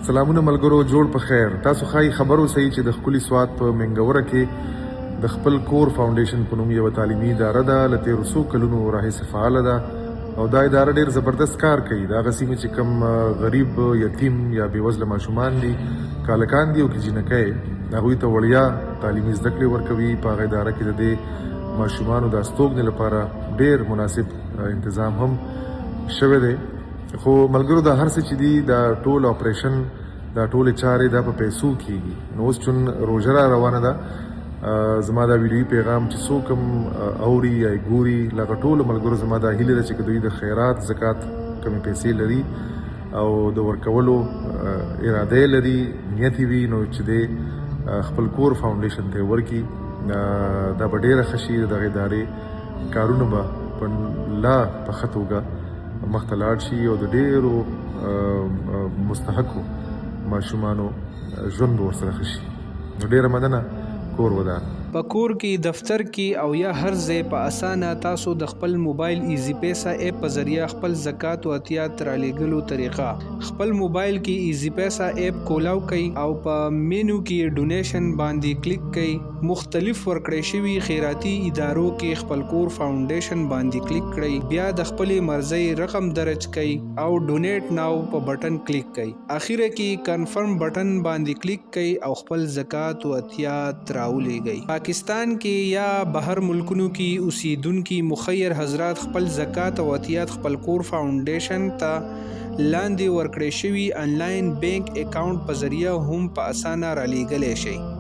سلامونه ملګرو، جوړ په خیر. تاسو ښایي خبر اوسئ چې د ښکلي سوات په منګوره کې د خپل کور فاونډیشن په نوم یوه تعلیمي اداره ده. له تېرو څو کلونو راهیسې فعاله ده او دا اداره ډېر زبردست کار کوي. د هغه سیمې چې کوم غریب، یتیم یا بېوزله ماشومان دي، کالکان دي او که جینکۍ، هغوی ته وړیا تعلیمي زده کړې ورکوي. په هغه اداره کې د دې ماشومانو د استوګنې لپاره ډېر مناسب انتظام هم شوی دی. خو ملګرو، دا هر څه چې دي، دا ټول اپریشن، دا ټولې چارې دا په پیسو کېږي. نو اوس چون روژه را روانه ده، زما دا ویډیوي پیغام چې څوک هم اوري یا ګوري، لکه ټولو ملګرو زما دا هیله ده چې دوی د خیرات، زکات کمې پیسې لري او د ورکولو اراده یې لري، نیت یې وي، نو چې دی خپل کور فاونډیشن ته ورکړي. دا به ډېره ښه شي. د دغې ادارې کارونه به په ښه توګه مخته لاړ شي او د ډېرو مستحقو ماشومانو ژوند به ورسره ښه شي. نو ډېره مننه. کور ودان. په کور کې، دفتر کې او یا هر ځای په اسانه تاسو د خپل موبایل ایزی پیسا اپ په ذریعہ خپل زکات او عطیات را لېږلو طریقه خپل موبایل کې ایزی پیسا اپ کولاو کړئ او په مینو کې ډونیشن باندې کلیک کړئ. مختلف ورکړې شوي خیراتي ادارو کې خپل کور فاونډیشن باندې کلیک کړئ. بیا د خپل مرزي رقم درج کړئ او ډونیټ ناو په بٹن کلیک کړئ. اخیره کې کنفرم بٹن باندې کلیک کړئ او خپل زکات او عطیات راولېږئ. پاکستان کې یا بهر ملکونو کې اوسیدونکي مخیر حضرات خپل زکات او عطیات خپل کور فاونډیشن ته لاندې ورکړې شوي انلاین بینک اکاونټ په ذریعہ هم په اسانه را لېږلی شئ.